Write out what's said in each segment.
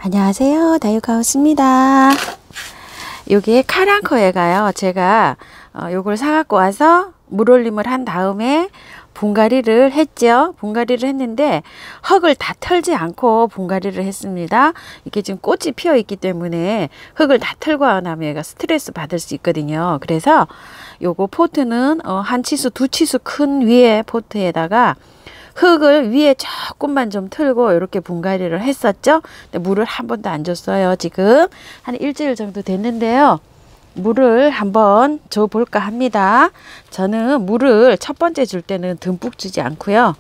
안녕하세요, 다육하우스입니다. 요게 카랑커에가요. 제가 요걸 사갖고 와서 물올림을 한 다음에 분갈이를 했죠. 분갈이를 했는데 흙을 다 털지 않고 분갈이를 했습니다. 이게 지금 꽃이 피어 있기 때문에 흙을 다 털고 나면 얘가 스트레스 받을 수 있거든요. 그래서 요거 포트는 한 치수, 두 치수 큰 위에 포트에다가 흙을 위에 조금만 좀 틀고 이렇게 분갈이를 했었죠. 근데 물을 한 번도 안 줬어요. 지금 한 일주일 정도 됐는데요. 물을 한번 줘 볼까 합니다. 저는 물을 첫 번째 줄 때는 듬뿍 주지 않고요.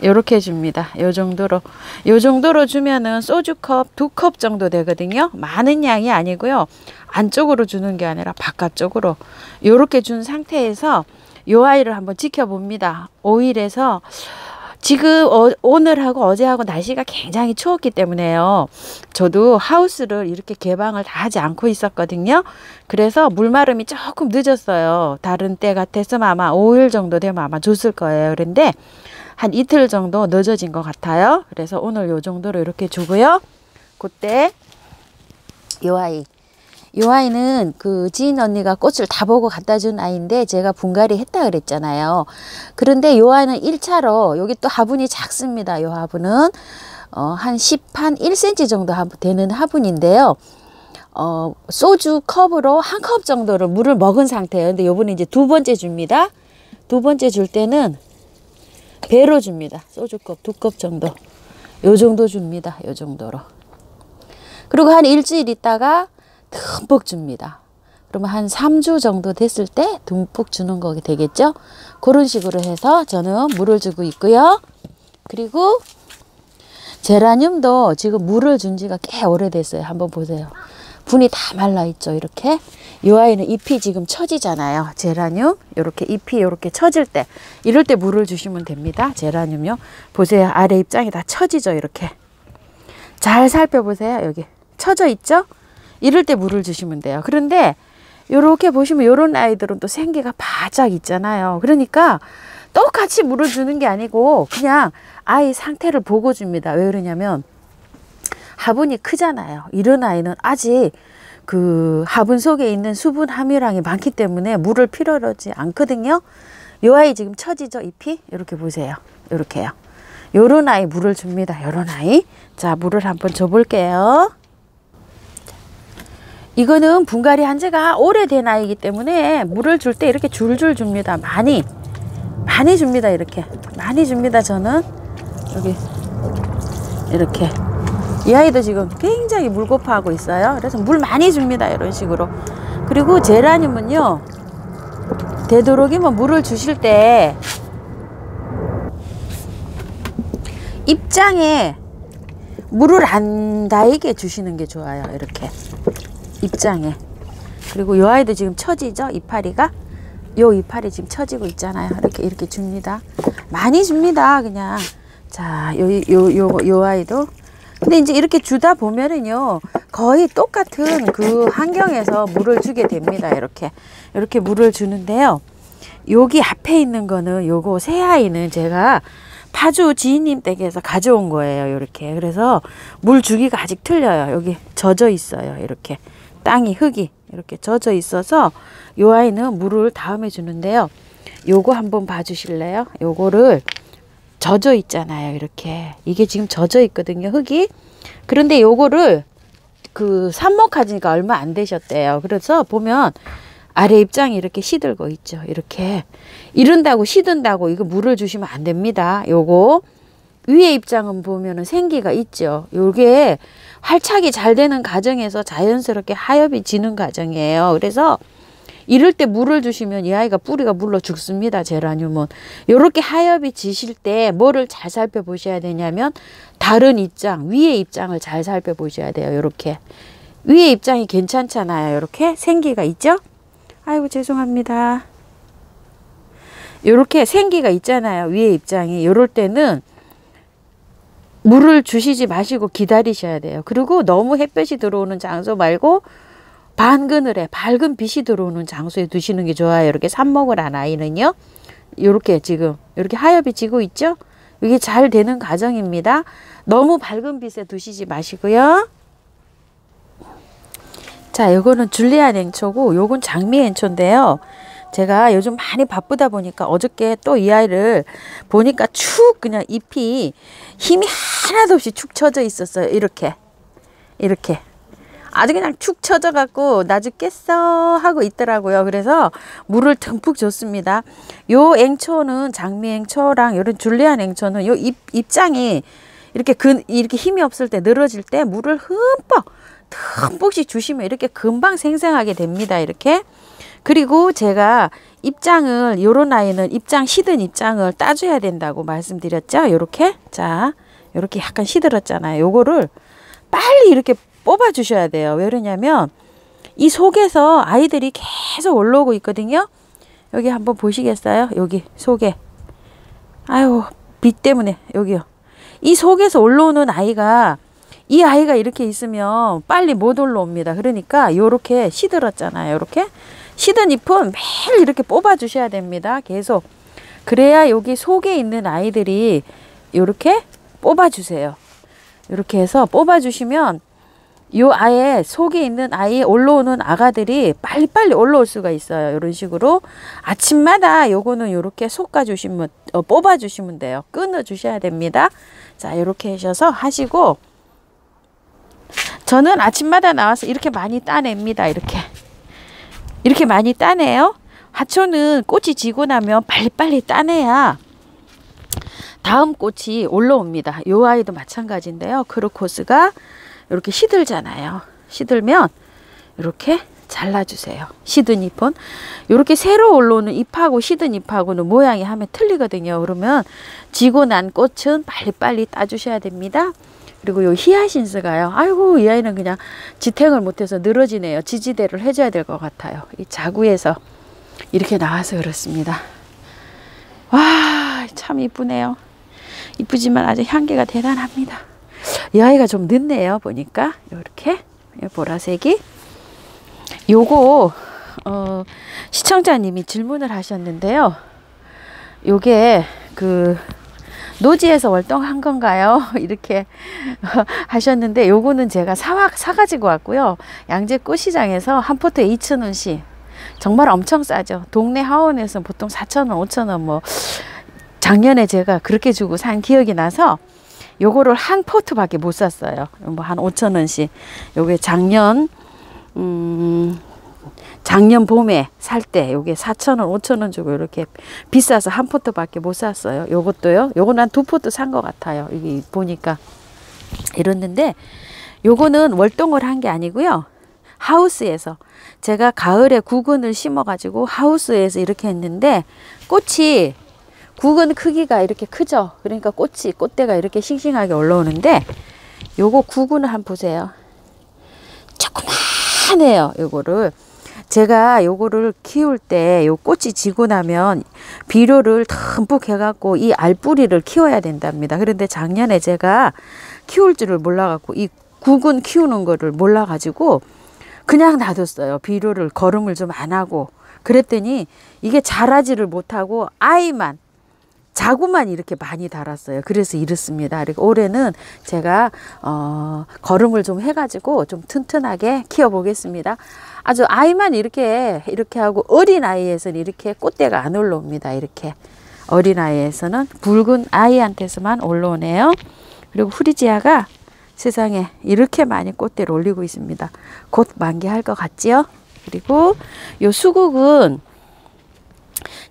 요렇게 줍니다. 요 정도로 주면은 소주컵 2컵 정도 되거든요. 많은 양이 아니고요. 안쪽으로 주는 게 아니라 바깥쪽으로 요렇게 준 상태에서 요 아이를 한번 지켜봅니다. 5일에서 지금 오늘하고 어제하고 날씨가 굉장히 추웠기 때문에요. 저도 하우스를 이렇게 개방을 다 하지 않고 있었거든요. 그래서 물마름이 조금 늦었어요. 다른 때 같았으면 아마 5일 정도 되면 아마 줬을 거예요. 그런데 한 이틀 정도 늦어진 것 같아요. 그래서 오늘 요 정도로 이렇게 주고요. 그때 요 아이는 그 지인 언니가 꽃을 다 보고 갖다 준 아이인데 제가 분갈이 했다 그랬잖아요. 그런데 요 아이는 1차로 여기 또 화분이 작습니다. 요 화분은 한 1cm 정도 되는 화분인데요. 소주 컵으로 한 컵 정도를 물을 먹은 상태예요. 근데 요번에 이제 두 번째 줍니다. 두 번째 줄 때는 배로 줍니다. 소주컵 2컵 정도. 요 정도 줍니다. 요 정도로. 그리고 한 일주일 있다가 듬뿍 줍니다. 그러면 한 3주 정도 됐을 때 듬뿍 주는 거 되겠죠? 그런 식으로 해서 저는 물을 주고 있고요. 그리고 제라늄도 지금 물을 준 지가 꽤 오래됐어요. 한번 보세요. 분이 다 말라있죠. 이렇게. 이 아이는 잎이 지금 처지잖아요. 제라늄. 이렇게 잎이 이렇게 처질 때, 이럴 때 물을 주시면 됩니다. 제라늄요. 보세요. 아래 잎장이 다 처지죠. 이렇게. 잘 살펴보세요. 여기. 처져 있죠? 이럴 때 물을 주시면 돼요. 그런데 이렇게 보시면 이런 아이들은 또 생기가 바짝 있잖아요. 그러니까 똑같이 물을 주는 게 아니고 그냥 아이 상태를 보고 줍니다. 왜 그러냐면 화분이 크잖아요. 이런 아이는 아직 그 화분 속에 있는 수분 함유량이 많기 때문에 물을 필요로 하지 않거든요. 이 아이 지금 처지죠. 잎이. 이렇게 보세요. 이렇게요. 요런 아이 물을 줍니다. 요런 아이. 자, 물을 한번 줘 볼게요. 이거는 분갈이 한 지가 오래된 아이이기 때문에 물을 줄 때 이렇게 줄줄 줍니다. 많이 줍니다. 이렇게 많이 줍니다. 저는 여기 이렇게. 이 아이도 지금 굉장히 물고파하고 있어요. 그래서 물 많이 줍니다. 이런 식으로. 그리고 제라늄은요, 되도록이면 물을 주실 때 입장에 물을 안 닿이게 주시는 게 좋아요. 이렇게 입장에. 그리고 요 아이도 지금 처지죠. 이파리가. 요 이파리 지금 처지고 있잖아요. 이렇게 줍니다. 많이 줍니다. 그냥. 자, 요 아이도. 근데 이제 이렇게 주다 보면은요, 거의 똑같은 그 환경에서 물을 주게 됩니다. 이렇게 물을 주는데요. 여기 앞에 있는 거는 요거 새 아이는 제가 파주 지인님 댁에서 가져온 거예요. 이렇게. 그래서 물 주기가 아직 틀려요. 여기 젖어 있어요. 이렇게. 땅이, 흙이 이렇게 젖어 있어서 요 아이는 물을 다음에 주는데요. 요거 한번 봐주실래요? 요거를 젖어 있잖아요. 이렇게. 이게 지금 젖어 있거든요. 흙이. 그런데 요거를 그 삽목하지가 얼마 안 되셨대요. 그래서 보면 아래 입장이 이렇게 시들고 있죠. 이렇게. 이런다고 시든다고 이거 물을 주시면 안 됩니다. 요거. 위에 입장은 보면은 생기가 있죠. 요게 활착이 잘 되는 과정에서 자연스럽게 하엽이 지는 과정이에요. 그래서 이럴 때 물을 주시면 이 아이가 뿌리가 물러 죽습니다. 제라늄은. 요렇게 하엽이 지실 때 뭐를 잘 살펴보셔야 되냐면 다른 입장, 위에 입장을 잘 살펴보셔야 돼요. 요렇게. 위에 입장이 괜찮잖아요. 요렇게 생기가 있죠? 아이고 죄송합니다. 요렇게 생기가 있잖아요. 위에 입장이. 요럴 때는 물을 주시지 마시고 기다리셔야 돼요. 그리고 너무 햇볕이 들어오는 장소 말고 반그늘에 밝은 빛이 들어오는 장소에 두시는 게 좋아요. 이렇게 삽목을 한 아이는요. 이렇게 지금 이렇게 하엽이 지고 있죠. 이게 잘 되는 과정입니다. 너무 밝은 빛에 두시지 마시고요. 자, 요거는 줄리안 앵초고 요건 장미 앵초인데요. 제가 요즘 많이 바쁘다 보니까 어저께 또 이 아이를 보니까 축 그냥 잎이 힘이 하나도 없이 축 처져 있었어요. 이렇게 아주 그냥 축 처져 갖고 나 죽겠어 하고 있더라고요. 그래서 물을 듬뿍 줬습니다. 요 앵초는 장미 앵초랑 요런 줄리안 앵초는 요 잎장이 이렇게 힘이 없을 때 늘어질 때 물을 듬뿍씩 주시면 이렇게 금방 생생하게 됩니다. 이렇게. 그리고 제가 잎장을 요런 아이는 시든 잎장을 따줘야 된다고 말씀드렸죠. 요렇게. 자, 요렇게 약간 시들었잖아요. 요거를 빨리 이렇게 뽑아 주셔야 돼요. 왜 그러냐면 이 속에서 아이들이 계속 올라오고 있거든요. 여기 한번 보시겠어요? 여기 속에. 아유, 빛 때문에 여기요. 이 속에서 올라오는 아이가 이 아이가 이렇게 있으면 빨리 못 올라옵니다. 그러니까 요렇게 시들었잖아요. 요렇게 시든 잎은 매일 이렇게 뽑아 주셔야 됩니다. 계속. 그래야 여기 속에 있는 아이들이 요렇게 뽑아 주세요. 이렇게 해서 뽑아 주시면 요 아예 속에 있는 아이 올라오는 아가들이 빨리빨리 올라올 수가 있어요. 이런 식으로 아침마다 요거는 요렇게 솎아 주시면 뽑아 주시면 돼요. 끊어 주셔야 됩니다. 자, 이렇게 하셔서 하시고 저는 아침마다 나와서 이렇게 많이 따냅니다. 이렇게 많이 따내요. 하초는 꽃이 지고 나면 빨리빨리 따내야 다음 꽃이 올라옵니다. 요 아이도 마찬가지인데요. 크로코스가 이렇게 시들잖아요. 시들면 이렇게 잘라주세요. 시든 잎은 이렇게 새로 올라오는 잎하고 시든 잎하고는 모양이 하면 틀리거든요. 그러면 지고 난 꽃은 빨리빨리 따주셔야 됩니다. 그리고 요 히아신스가요. 아이고, 이 아이는 그냥 지탱을 못해서 늘어지네요. 지지대를 해줘야 될 것 같아요. 이 자구에서 이렇게 나와서 그렇습니다. 와, 참 이쁘네요. 이쁘지만 아주 향기가 대단합니다. 이 아이가 좀 늦네요. 보니까 이렇게 보라색이 요거 시청자님이 질문을 하셨는데요. 요게 노지에서 월동한 건가요? 이렇게 하셨는데 요거는 제가 사가지고 왔고요. 양재꽃시장에서 한 포트에 2,000원씩 정말 엄청 싸죠. 동네 하원에서 보통 4,000원, 5,000원 뭐 작년에 제가 그렇게 주고 산 기억이 나서 요거를 한 포트밖에 못 샀어요. 뭐 한 5,000원씩. 요게 작년 봄에 살 때 요게 4,000원, 5,000원 주고 이렇게 비싸서 한 포트밖에 못 샀어요. 요것도요. 요거는 한 2포트 산 것 같아요. 여기 보니까 이랬는데 요거는 월동을 한 게 아니고요. 하우스에서 제가 가을에 구근을 심어 가지고 하우스에서 이렇게 했는데 꽃이 구근 크기가 이렇게 크죠. 그러니까 꽃대가 이렇게 싱싱하게 올라오는데 요거 구근을 한번 보세요. 조그만해요. 요거를 제가 요거를 키울 때 요 꽃이 지고 나면 비료를 듬뿍 해갖고 이 알뿌리를 키워야 된답니다. 그런데 작년에 제가 키울 줄을 몰라갖고 이 구근 키우는 거를 몰라가지고 그냥 놔뒀어요. 비료를 거름을 좀 안 하고 그랬더니 이게 자라지를 못하고 자구만 이렇게 많이 달았어요. 그래서 이렇습니다. 그리고 올해는 제가 거름을 좀 해가지고 좀 튼튼하게 키워 보겠습니다. 아주 아이만 이렇게 하고 어린 아이에서는 이렇게 꽃대가 안 올라옵니다. 이렇게 어린 아이에서는 붉은 아이한테서만 올라오네요. 그리고 후리지아가 세상에 이렇게 많이 꽃대를 올리고 있습니다. 곧 만개할 것 같지요? 그리고 요 수국은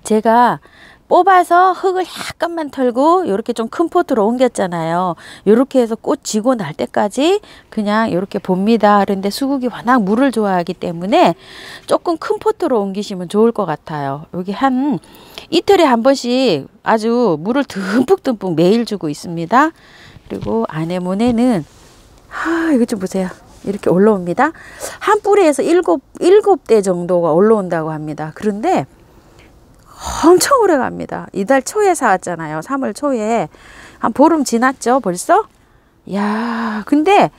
제가 뽑아서 흙을 약간만 털고 이렇게 좀 큰 포트로 옮겼잖아요. 이렇게 해서 꽃 지고 날 때까지 그냥 이렇게 봅니다. 그런데 수국이 워낙 물을 좋아하기 때문에 조금 큰 포트로 옮기시면 좋을 것 같아요. 여기 한 이틀에 한 번씩 아주 물을 듬뿍 매일 주고 있습니다. 그리고 아네모네는 이거 좀 보세요. 이렇게 올라옵니다. 한 뿌리에서 일곱 대 정도가 올라온다고 합니다. 그런데 엄청 오래 갑니다. 이달 초에 사왔잖아요. 3월 초에. 한 보름 지났죠, 벌써? 야, 근데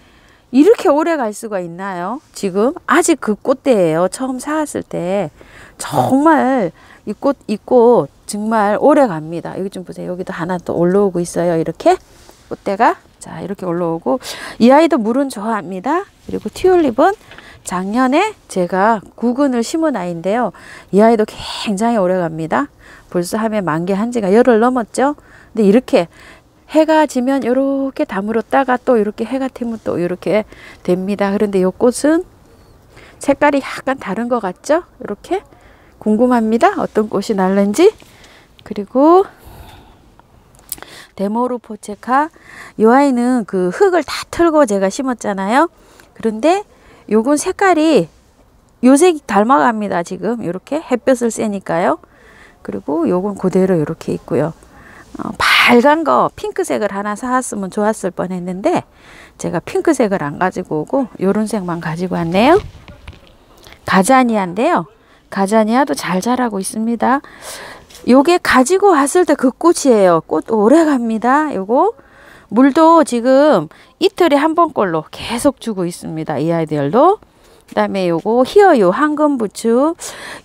이렇게 오래 갈 수가 있나요? 지금 아직 그 꽃대예요. 처음 사왔을 때. 정말 이 꽃 정말 오래 갑니다. 여기 좀 보세요. 여기도 하나 또 올라오고 있어요. 이렇게 꽃대가 자 이렇게 올라오고 이 아이도 물은 좋아합니다. 그리고 튤립은 작년에 제가 구근을 심은 아이인데요. 이 아이도 굉장히 오래 갑니다. 벌써 하면 만개 한 지가 열흘 넘었죠. 근데 이렇게 해가 지면 이렇게 다 물었다가 또 이렇게 해가 되면 또 이렇게 됩니다. 그런데 이 꽃은 색깔이 약간 다른 것 같죠? 이렇게 궁금합니다. 어떤 꽃이 날는지. 그리고 데모르포체카 이 아이는 그 흙을 다 털고 제가 심었잖아요. 그런데 요건 색깔이 요색이 닮아갑니다. 지금 이렇게 햇볕을 쐬니까요. 그리고 요건 그대로 이렇게 있고요. 빨간 거 핑크색을 하나 사왔으면 좋았을 뻔했는데 제가 핑크색을 안 가지고 오고 요런 색만 가지고 왔네요. 가자니아인데요. 가자니아도 잘 자라고 있습니다. 요게 가지고 왔을 때 그 꽃이에요. 꽃 오래 갑니다. 요거 물도 지금 이틀에 한 번꼴로 계속 주고 있습니다. 이 아이들도. 그 다음에 요거 히어요 황금부추.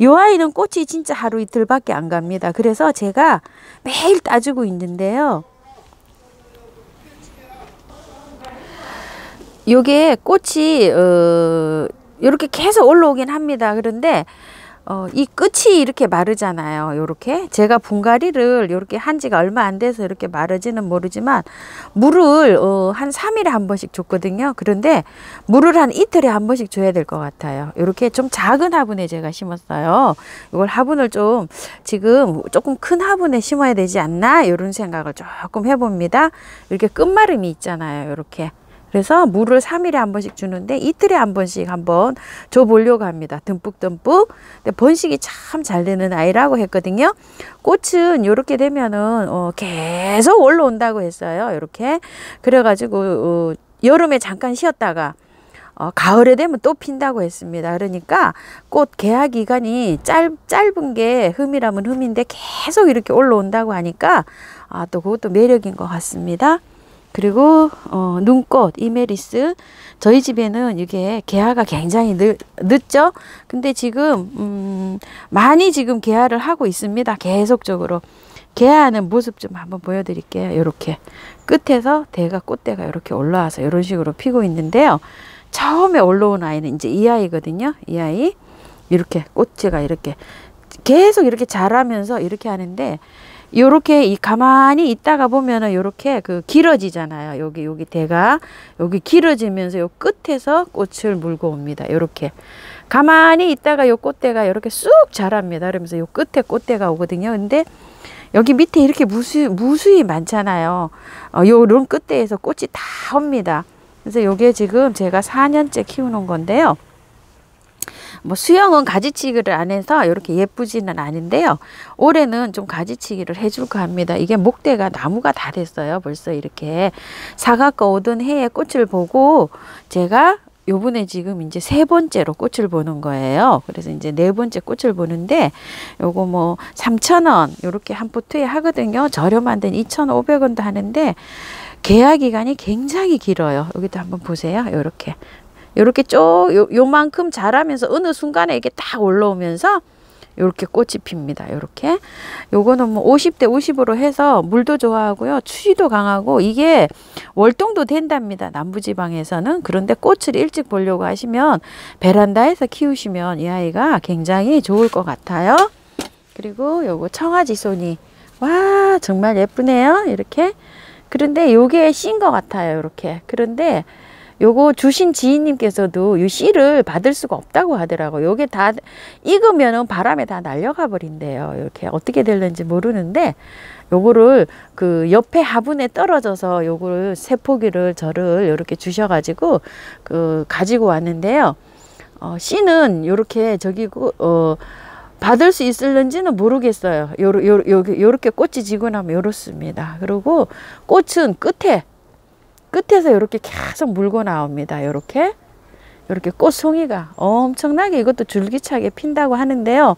요 아이는 꽃이 진짜 하루 이틀밖에 안 갑니다. 그래서 제가 매일 따주고 있는데요. 요게 꽃이 요렇게 계속 올라오긴 합니다. 그런데 이 끝이 이렇게 마르잖아요. 요렇게 제가 분갈이를 요렇게 한 지가 얼마 안 돼서 이렇게 마르지는 모르지만 물을 한 3일에 한 번씩 줬거든요. 그런데 물을 한 이틀에 한 번씩 줘야 될 것 같아요. 요렇게 좀 작은 화분에 제가 심었어요. 이걸 화분을 좀 지금 조금 큰 화분에 심어야 되지 않나 이런 생각을 조금 해봅니다. 이렇게 끝마름이 있잖아요. 요렇게 그래서 물을 3일에 한 번씩 주는데 이틀에 한 번씩 한번 줘보려고 합니다. 듬뿍듬뿍. 근데 번식이 참 잘 되는 아이라고 했거든요. 꽃은 이렇게 되면은 계속 올라온다고 했어요. 이렇게. 그래가지고 여름에 잠깐 쉬었다가 가을에 되면 또 핀다고 했습니다. 그러니까 꽃 개화 기간이 짧은 게 흠이라면 흠인데 계속 이렇게 올라온다고 하니까 또 그것도 매력인 것 같습니다. 그리고 눈꽃 이메리스 저희 집에는 이게 개화가 굉장히 늦죠. 근데 지금 많이 지금 개화를 하고 있습니다. 계속적으로 개화하는 모습 좀 한번 보여드릴게요. 이렇게 끝에서 꽃대가 이렇게 올라와서 이런 식으로 피고 있는데요. 처음에 올라온 아이는 이제 이 아이거든요. 이 아이 이렇게 꽃이가 이렇게 계속 이렇게 자라면서 이렇게 하는데 요렇게 가만히 있다가 보면은 요렇게 길어지잖아요. 여기 대가 여기 길어지면서 요 끝에서 꽃을 물고 옵니다. 요렇게 가만히 있다가 요 꽃대가 이렇게 쑥 자랍니다. 그러면서 요 끝에 꽃대가 오거든요. 근데 여기 밑에 이렇게 무수히 많잖아요. 요런 끝대에서 꽃이 다 옵니다. 그래서 요게 지금 제가 4년째 키우는 건데요. 뭐 수영은 가지치기를 안 해서 이렇게 예쁘지는 않은데요. 올해는 좀 가지치기를 해줄까 합니다. 이게 목대가 나무가 다 됐어요. 벌써 이렇게 사과가 오던 해에 꽃을 보고 제가 요번에 지금 이제 3번째로 꽃을 보는 거예요. 그래서 이제 4번째 꽃을 보는데 요거 뭐 3,000원 요렇게 한 포트에 하거든요. 저렴한 데는 2,500원도 하는데 개화 기간이 굉장히 길어요. 여기도 한번 보세요. 요렇게 요만큼 자라면서 어느 순간에 이게 딱 올라오면서 요렇게 꽃이 핍니다. 요렇게. 요거는 뭐 50대 50으로 해서 물도 좋아하고요. 추위도 강하고 이게 월동도 된답니다. 남부지방에서는. 그런데 꽃을 일찍 보려고 하시면 베란다에서 키우시면 이 아이가 굉장히 좋을 것 같아요. 그리고 요거 청아지손이 와 정말 예쁘네요. 이렇게. 그런데 요게 씬 것 같아요. 이렇게. 그런데 요거 주신 지인님께서도 이 씨를 받을 수가 없다고 하더라고요. 요게 다 익으면은 바람에 다 날려가 버린대요. 이렇게 어떻게 될는지 모르는데 요거를 옆에 화분에 떨어져서 요거를 3포기를 저를 이렇게 주셔가지고 가지고 왔는데요. 씨는 요렇게 받을 수 있을는지는 모르겠어요. 요렇게 꽃이 지고 나면 요렇습니다. 그리고 꽃은 끝에서 이렇게 계속 물고 나옵니다. 이렇게 꽃송이가 엄청나게 이것도 줄기차게 핀다고 하는데요.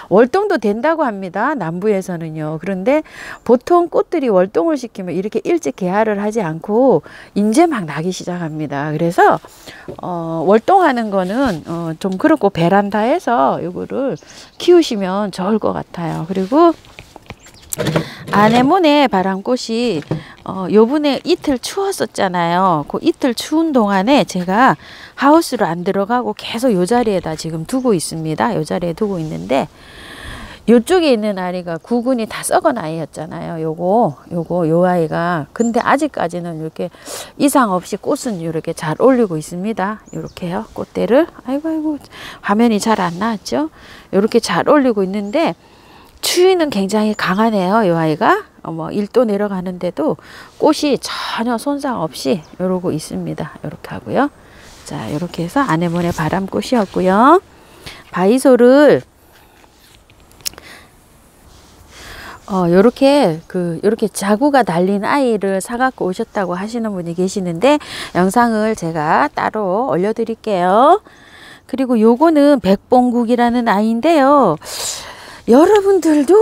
월동도 된다고 합니다. 남부에서는요. 그런데 보통 꽃들이 월동을 시키면 이렇게 일찍 개화를 하지 않고 이제 막 나기 시작합니다. 그래서 월동하는 거는 좀 그렇고 베란다에서 이거를 키우시면 좋을 것 같아요. 그리고 아네모네 바람꽃이 요번에 이틀 추웠었잖아요. 그 이틀 추운 동안에 제가 하우스로 안 들어가고 계속 요 자리에다 지금 두고 있습니다. 요 자리에 두고 있는데 요쪽에 있는 아이가 구근이 다 썩은 아이였잖아요. 요 아이가. 근데 아직까지는 이렇게 이상 없이 꽃은 이렇게 잘 올리고 있습니다. 이렇게요. 꽃대를. 아이고, 화면이 잘 안 나왔죠? 이렇게 잘 올리고 있는데, 추위는 굉장히 강하네요. 요 아이가. 1도 내려가는데도 꽃이 전혀 손상 없이 이러고 있습니다. 이렇게 하고요. 자, 이렇게 해서 아네모네 바람꽃이었고요. 바이소를 요렇게 자구가 달린 아이를 사갖고 오셨다고 하시는 분이 계시는데 영상을 제가 따로 올려드릴게요. 그리고 요거는 백봉국이라는 아이인데요. 여러분들도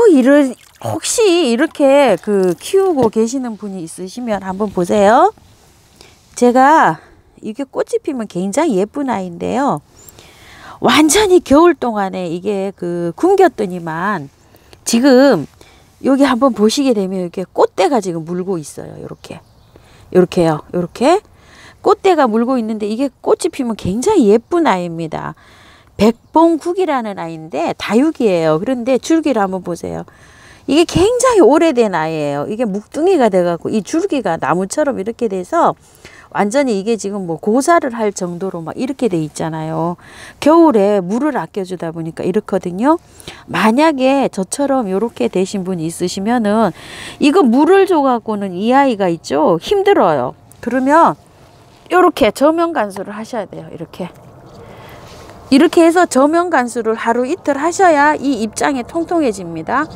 혹시 이렇게 키우고 계시는 분이 있으시면 한번 보세요. 제가 이게 꽃이 피면 굉장히 예쁜 아이인데요. 완전히 겨울 동안에 이게 굶겼더니만 지금 여기 한번 보시게 되면 이렇게 꽃대가 지금 물고 있어요. 요렇게요. 요렇게 꽃대가 물고 있는데 이게 꽃이 피면 굉장히 예쁜 아이입니다. 백봉국이라는 아이인데 다육이에요. 그런데 줄기를 한번 보세요. 이게 굉장히 오래된 아이예요. 이게 묵둥이가 돼갖고 이 줄기가 나무처럼 이렇게 돼서 완전히 이게 지금 고사를 할 정도로 막 이렇게 돼 있잖아요. 겨울에 물을 아껴주다 보니까 이렇거든요. 만약에 저처럼 이렇게 되신 분이 있으시면은 이거 물을 줘갖고는 이 아이가 있죠. 힘들어요. 그러면 이렇게 저면 간수를 하셔야 돼요. 이렇게 해서 저면 간수를 하루 이틀 하셔야 이 입장이 통통해집니다.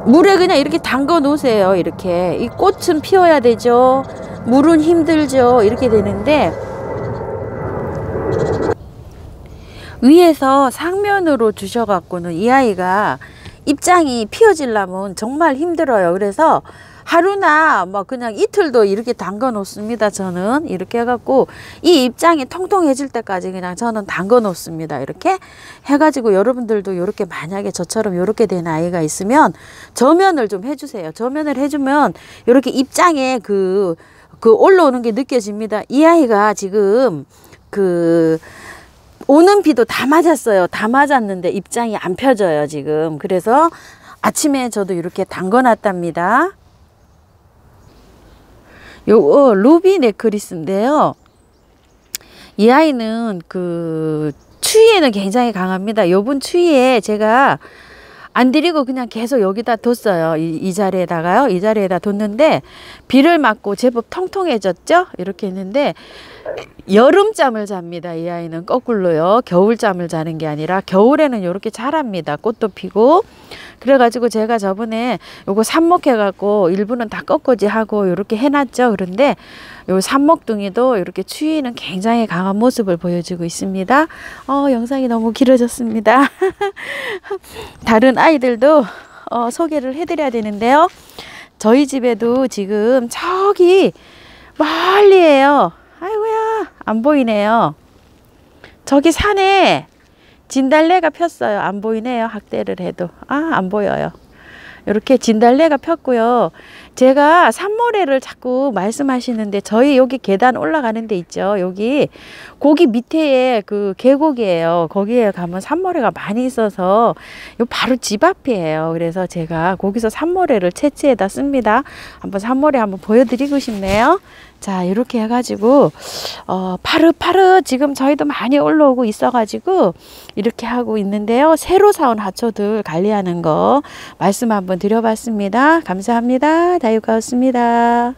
물에 그냥 이렇게 담궈 놓으세요. 이렇게 이 꽃은 피워야 되죠. 물은 힘들죠. 이렇게 되는데 위에서 상면으로 주셔갖고는 이 아이가 입장이 피어지려면 정말 힘들어요. 그래서 하루나 그냥 이틀도 이렇게 담궈 놓습니다. 저는 이렇게 해갖고 이 입장이 통통해질 때까지 그냥 저는 담궈 놓습니다. 이렇게 해가지고 여러분들도 이렇게 만약에 저처럼 이렇게 된 아이가 있으면 저면을 좀 해주세요. 저면을 해주면 이렇게 입장에 올라오는 게 느껴집니다. 이 아이가 지금 오는 비도 다 맞았어요. 다 맞았는데 입장이 안 펴져요, 지금. 그래서 아침에 저도 이렇게 담궈 놨답니다. 요거 루비 네크리스인데요. 이 아이는 추위에는 굉장히 강합니다. 요번 추위에 제가 안 드리고 그냥 계속 여기다 뒀어요. 이 자리에다가요. 이 자리에다 뒀는데 비를 맞고 제법 통통해졌죠. 이렇게 했는데 여름잠을 잡니다. 이 아이는 거꾸로요. 겨울잠을 자는 게 아니라 겨울에는 이렇게 자랍니다. 꽃도 피고. 그래가지고 제가 저번에 요거 삽목해갖고 일부는 다 꺾어지하고 이렇게 해놨죠. 그런데 요 삽목둥이도 이렇게 추위는 굉장히 강한 모습을 보여주고 있습니다. 영상이 너무 길어졌습니다. 다른 아이들도 소개를 해드려야 되는데요. 저희 집에도 지금 저기 멀리에요. 아이고야, 안 보이네요. 저기 산에 진달래가 폈어요. 안 보이네요. 학대를 해도. 안 보여요. 이렇게 진달래가 폈고요. 제가 산모래를 자꾸 말씀하시는데 저희 여기 계단 올라가는 데 있죠. 거기 밑에 계곡이에요. 거기에 가면 산모래가 많이 있어서 바로 집 앞이에요. 그래서 제가 거기서 산모래를 채취해다 씁니다. 한번 산모래 한번 보여드리고 싶네요. 자, 이렇게 해가지고 파릇파릇 지금 저희도 많이 올라오고 있어가지고 이렇게 하고 있는데요. 새로 사온 하초들 관리하는 거 말씀 한번 드려봤습니다. 감사합니다. 다육하우스입니다.